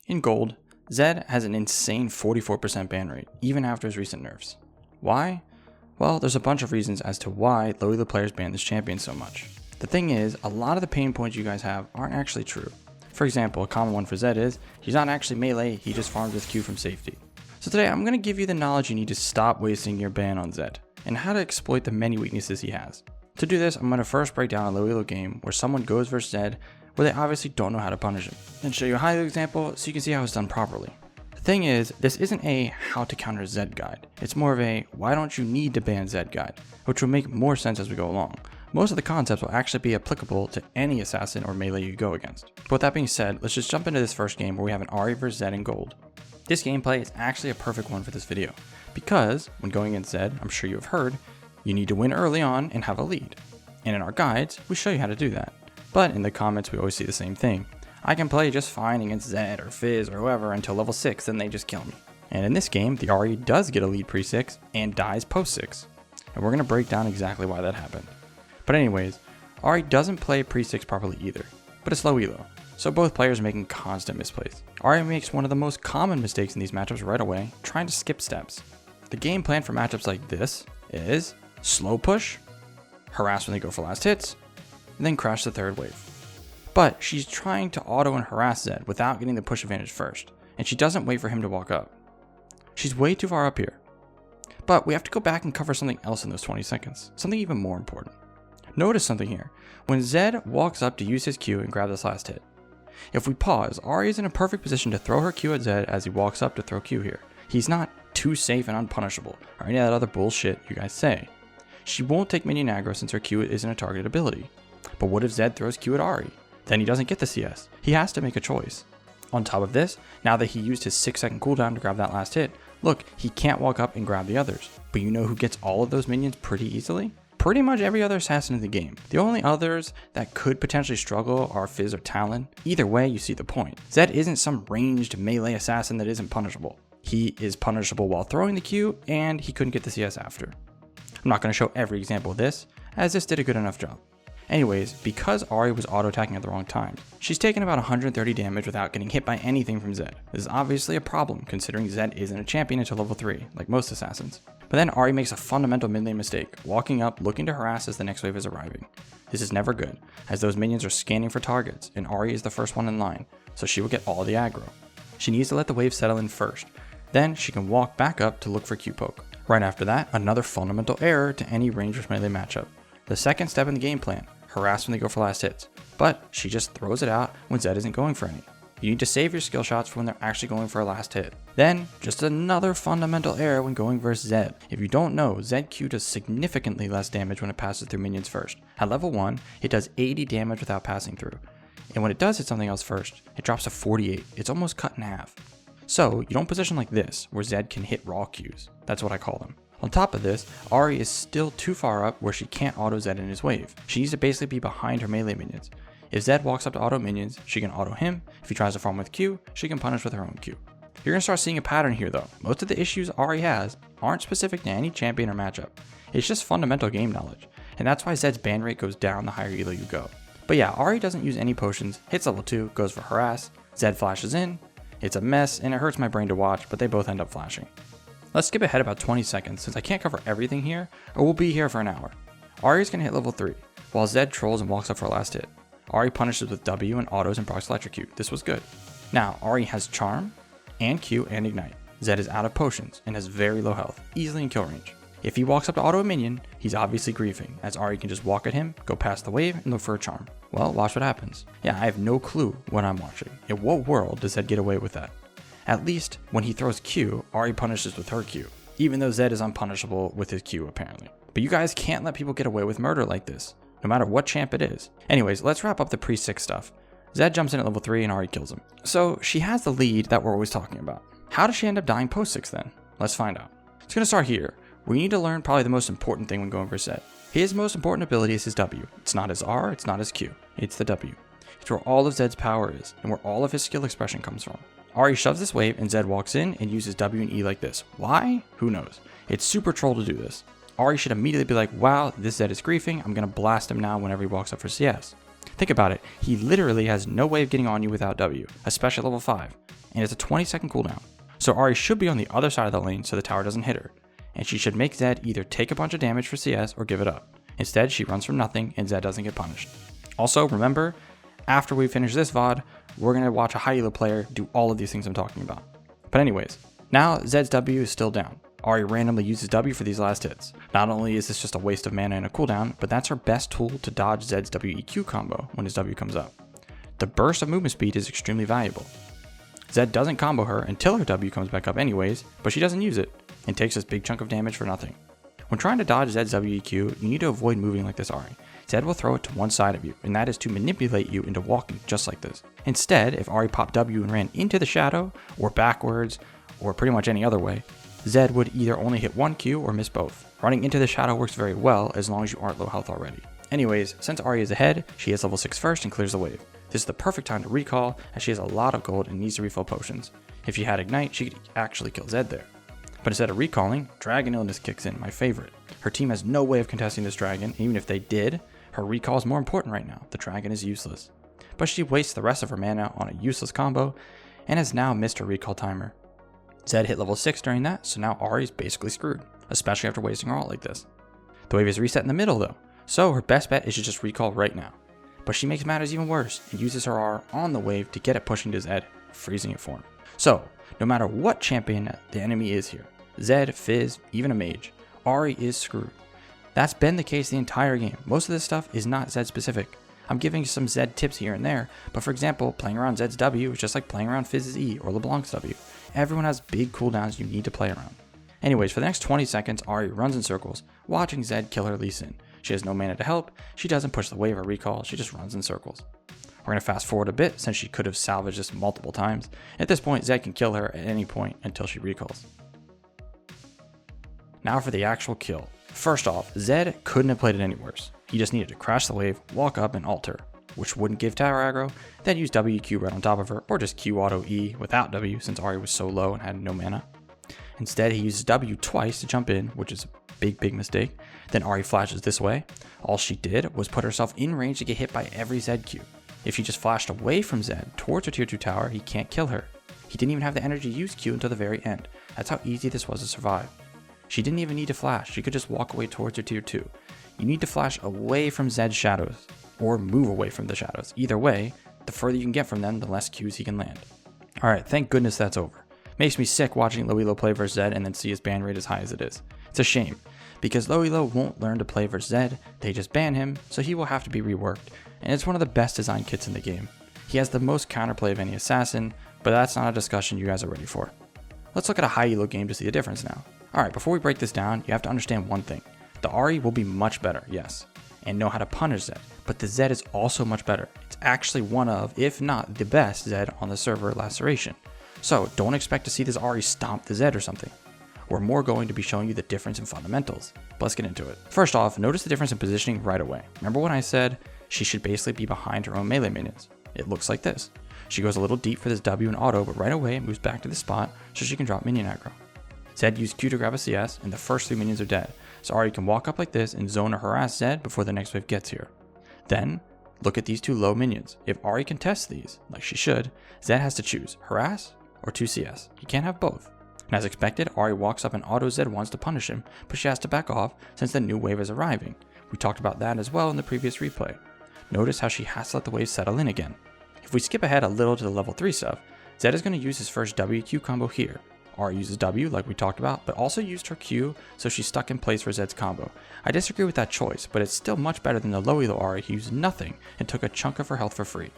In gold, Zed has an insane 44% ban rate, even after his recent nerfs. Why? Well, there's a bunch of reasons as to why low elo players ban this champion so much. The thing is, a lot of the pain points you guys have aren't actually true. For example, a common one for Zed is, he's not actually melee, he just farms his Q from safety. So today I'm going to give you the knowledge you need to stop wasting your ban on Zed, and how to exploit the many weaknesses he has. To do this, I'm going to first break down a low elo game where someone goes versus Zed where they obviously don't know how to punish him, and show you a high elo example so you can see how it's done properly. The thing is, this isn't a how to counter Zed guide, it's more of a why don't you need to ban Zed guide, which will make more sense as we go along. Most of the concepts will actually be applicable to any assassin or melee you go against. But with that being said, let's just jump into this first game where we have an Ahri vs Zed in gold. This gameplay is actually a perfect one for this video, because when going against Zed, I'm sure you have heard, you need to win early on and have a lead. And in our guides, we show you how to do that. But in the comments, we always see the same thing. I can play just fine against Zed or Fizz or whoever until level 6, then they just kill me. And in this game, the Ahri does get a lead pre-6 and dies post-6. And we're going to break down exactly why that happened. But anyways, Ahri doesn't play pre-6 properly either, but it's low elo, so both players are making constant misplays. Ahri makes one of the most common mistakes in these matchups right away, trying to skip steps. The game plan for matchups like this is slow push, harass when they go for last hits, and then crash the third wave. But she's trying to auto and harass Zed without getting the push advantage first, and she doesn't wait for him to walk up. She's way too far up here. But we have to go back and cover something else in those 20 seconds, something even more important. Notice something here. When Zed walks up to use his Q and grab this last hit, if we pause, Ahri is in a perfect position to throw her Q at Zed as he walks up to throw Q here. He's not too safe and unpunishable, or any of that other bullshit you guys say. She won't take minion aggro since her Q isn't a targeted ability. But what if Zed throws Q at Ahri? Then he doesn't get the CS. He has to make a choice. On top of this, now that he used his 6-second cooldown to grab that last hit, look, he can't walk up and grab the others. But you know who gets all of those minions pretty easily? Pretty much every other assassin in the game. The only others that could potentially struggle are Fizz or Talon. Either way, you see the point. Zed isn't some ranged melee assassin that isn't punishable. He is punishable while throwing the Q, and he couldn't get the CS after. I'm not going to show every example of this, as this did a good enough job. Anyways, because Ahri was auto-attacking at the wrong time, she's taken about 130 damage without getting hit by anything from Zed. This is obviously a problem, considering Zed isn't a champion until level 3, like most assassins. But then Ahri makes a fundamental mid lane mistake, walking up looking to harass as the next wave is arriving. This is never good, as those minions are scanning for targets, and Ahri is the first one in line, so she will get all the aggro. She needs to let the wave settle in first, then she can walk back up to look for Q poke. Right after that, another fundamental error to any range versus melee matchup. The second step in the game plan, harass when they go for last hits, but she just throws it out when Zed isn't going for any. You need to save your skill shots for when they're actually going for a last hit. Then, just another fundamental error when going versus Zed. If you don't know, Zed Q does significantly less damage when it passes through minions first. At level 1, it does 80 damage without passing through. And when it does hit something else first, it drops to 48. It's almost cut in half. So, you don't position like this, where Zed can hit raw Qs. That's what I call them. On top of this, Ahri is still too far up where she can't auto Zed in his wave. She needs to basically be behind her melee minions. If Zed walks up to auto minions, she can auto him. If he tries to farm with Q, she can punish with her own Q. You're going to start seeing a pattern here though. Most of the issues Ahri has aren't specific to any champion or matchup. It's just fundamental game knowledge. And that's why Zed's ban rate goes down the higher elo you go. But yeah, Ahri doesn't use any potions, hits level 2, goes for harass, Zed flashes in. It's a mess and it hurts my brain to watch, but they both end up flashing. Let's skip ahead about 20 seconds since I can't cover everything here, or we'll be here for an hour. Ahri's gonna hit level 3, while Zed trolls and walks up for a last hit. Ahri punishes with W and autos and procs electrocute. This was good. Now, Ahri has charm, and Q, and ignite. Zed is out of potions, and has very low health, easily in kill range. If he walks up to auto a minion, he's obviously griefing, as Ahri can just walk at him, go past the wave, and look for a charm. Well, watch what happens. Yeah, I have no clue what I'm watching. In what world does Zed get away with that? At least, when he throws Q, Ahri punishes with her Q, even though Zed is unpunishable with his Q apparently. But you guys can't let people get away with murder like this, no matter what champ it is. Anyways, let's wrap up the pre-6 stuff. Zed jumps in at level 3 and Ahri kills him. So she has the lead that we're always talking about. How does she end up dying post-6 then? Let's find out. It's gonna start here. We need to learn probably the most important thing when going for Zed. His most important ability is his W. It's not his R, it's not his Q. It's the W. It's where all of Zed's power is, and where all of his skill expression comes from. Ahri shoves this wave and Zed walks in and uses W and E like this. Why? Who knows? It's super troll to do this. Ahri should immediately be like, wow, this Zed is griefing, I'm gonna blast him now whenever he walks up for CS. Think about it, he literally has no way of getting on you without W, especially at level 5. and it's a 20-second cooldown. So Ahri should be on the other side of the lane so the tower doesn't hit her, and she should make Zed either take a bunch of damage for CS or give it up. Instead, she runs from nothing and Zed doesn't get punished. Also, remember, after we finish this VOD, we're going to watch a high elo player do all of these things I'm talking about. But anyways, now Zed's W is still down. Ahri randomly uses W for these last hits. Not only is this just a waste of mana and a cooldown, but that's her best tool to dodge Zed's WEQ combo when his W comes up. The burst of movement speed is extremely valuable. Zed doesn't combo her until her W comes back up anyways, but she doesn't use it, and takes this big chunk of damage for nothing. When trying to dodge Zed's WEQ, you need to avoid moving like this Ahri. Zed will throw it to one side of you, and that is to manipulate you into walking just like this. Instead, if Ahri popped W and ran into the shadow, or backwards, or pretty much any other way, Zed would either only hit one Q or miss both. Running into the shadow works very well as long as you aren't low health already. Anyways, since Ahri is ahead, she hits level 6 first and clears the wave. This is the perfect time to recall as she has a lot of gold and needs to refill potions. If she had Ignite, she could actually kill Zed there. But instead of recalling, Dragon Illness kicks in, my favorite. Her team has no way of contesting this dragon, and even if they did, her recall is more important right now. The dragon is useless. But she wastes the rest of her mana on a useless combo, and has now missed her recall timer. Zed hit level 6 during that, so now Ahri is basically screwed, especially after wasting her ult like this. The wave is reset in the middle though, so her best bet is to just recall right now. But she makes matters even worse and uses her R on the wave to get it pushing to Zed, freezing it for him. So, no matter what champion the enemy is here, Zed, Fizz, even a mage, Ahri is screwed. That's been the case the entire game. Most of this stuff is not Zed specific. I'm giving you some Zed tips here and there, but for example, playing around Zed's W is just like playing around Fizz's E or LeBlanc's W. Everyone has big cooldowns you need to play around. Anyways, for the next 20 seconds, Ahri runs in circles, watching Zed kill her Lee Sin. She has no mana to help, she doesn't push the wave or recall, she just runs in circles. We're going to fast forward a bit since she could have salvaged this multiple times. At this point, Zed can kill her at any point until she recalls. Now for the actual kill. First off, Zed couldn't have played it any worse. He just needed to crash the wave, walk up and ult her, which wouldn't give tower aggro, then use WQ right on top of her, or just Q auto E without W since Ahri was so low and had no mana. Instead, he uses W twice to jump in, which is a big mistake. Then Ahri flashes this way. All she did was put herself in range to get hit by every Zed Q. If she just flashed away from Zed towards her tier 2 tower, he can't kill her. He didn't even have the energy to use Q until the very end. That's how easy this was to survive. She didn't even need to flash, she could just walk away towards her tier 2. You need to flash away from Zed's shadows, or move away from the shadows. Either way, the further you can get from them, the less Qs he can land. Alright, thank goodness that's over. Makes me sick watching Low Elo play vs Zed and then see his ban rate as high as it is. It's a shame, because Low Elo won't learn to play vs Zed, they just ban him, so he will have to be reworked, and it's one of the best designed kits in the game. He has the most counterplay of any assassin, but that's not a discussion you guys are ready for. Let's look at a high elo game to see the difference now. Alright, before we break this down, you have to understand one thing. The Ahri will be much better, yes, and know how to punish Zed, but the Zed is also much better. It's actually one of, if not the best Zed on the server Laceration. So don't expect to see this Ahri stomp the Zed or something. We're more going to be showing you the difference in fundamentals. But let's get into it. First off, notice the difference in positioning right away. Remember when I said she should basically be behind her own melee minions? It looks like this. She goes a little deep for this W and auto, but right away it moves back to the spot so she can drop minion aggro. Zed used Q to grab a CS, and the first 3 minions are dead, so Ahri can walk up like this and zone or harass Zed before the next wave gets here. Then, look at these 2 low minions. If Ahri contests these, like she should, Zed has to choose harass or 2 CS. He can't have both. And as expected, Ahri walks up and auto Zed wants to punish him, but she has to back off since the new wave is arriving. We talked about that as well in the previous replay. Notice how she has to let the wave settle in again. If we skip ahead a little to the level 3 stuff, Zed is going to use his first WQ combo here. Ahri uses W like we talked about, but also used her Q, so she's stuck in place for Zed's combo. I disagree with that choice, but it's still much better than the low elo Ahri who used nothing and took a chunk of her health for free.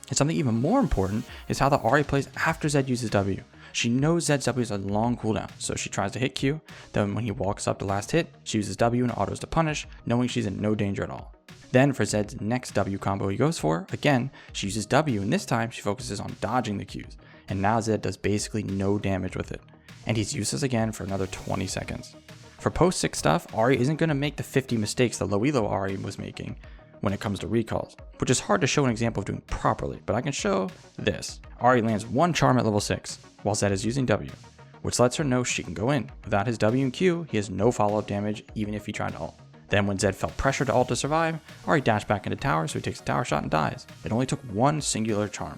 And something even more important is how the Ahri plays after Zed uses W. She knows Zed's W is a long cooldown, so she tries to hit Q, then when he walks up the last hit, she uses W and autos to punish, knowing she's in no danger at all. Then for Zed's next W combo he goes for, again, she uses W and this time she focuses on dodging the Qs, and now Zed does basically no damage with it. And he's useless again for another 20 seconds. For post 6 stuff, Ahri isn't going to make the 50 mistakes the low elo Ahri was making when it comes to recalls, which is hard to show an example of doing properly, but I can show this. Ahri lands 1 charm at level 6, while Zed is using W, which lets her know she can go in. Without his W and Q, he has no follow-up damage even if he tried to ult. Then when Zed felt pressure to ult to survive, Ahri dashed back into tower so he takes a tower shot and dies. It only took 1 singular charm.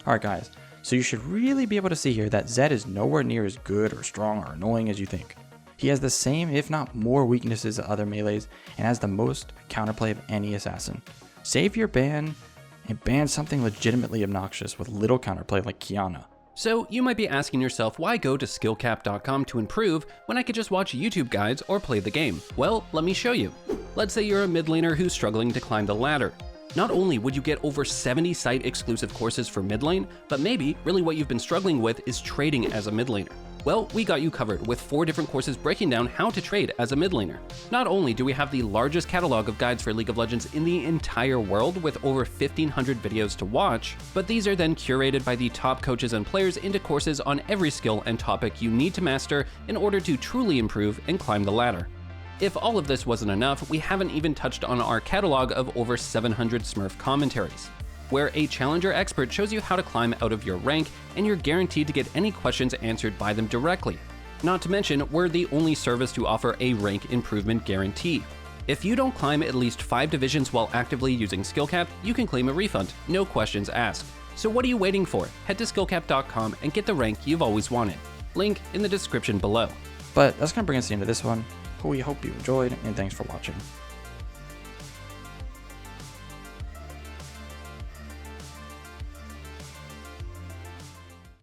Alright guys, So you should really be able to see here that Zed is nowhere near as good or strong or annoying as you think. He has the same, if not more, weaknesses than other melees and has the most counterplay of any assassin. Save your ban and ban something legitimately obnoxious with little counterplay like Kiana. So you might be asking yourself, why go to skillcap.com to improve when I could just watch YouTube guides or play the game? Well, let me show you. Let's say you're a mid laner who's struggling to climb the ladder. Not only would you get over 70 site exclusive courses for mid lane, but maybe really what you've been struggling with is trading as a mid laner. Well, we got you covered with 4 different courses breaking down how to trade as a mid laner. Not only do we have the largest catalog of guides for League of Legends in the entire world with over 1,500 videos to watch, but these are then curated by the top coaches and players into courses on every skill and topic you need to master in order to truly improve and climb the ladder. If all of this wasn't enough, we haven't even touched on our catalog of over 700 Smurf commentaries, where a challenger expert shows you how to climb out of your rank, and you're guaranteed to get any questions answered by them directly. Not to mention, we're the only service to offer a rank improvement guarantee. If you don't climb at least 5 divisions while actively using Skillcap, you can claim a refund, no questions asked. So what are you waiting for? Head to skillcap.com and get the rank you've always wanted. Link in the description below. But that's going to bring us to the end of this one. We hope you enjoyed, and thanks for watching.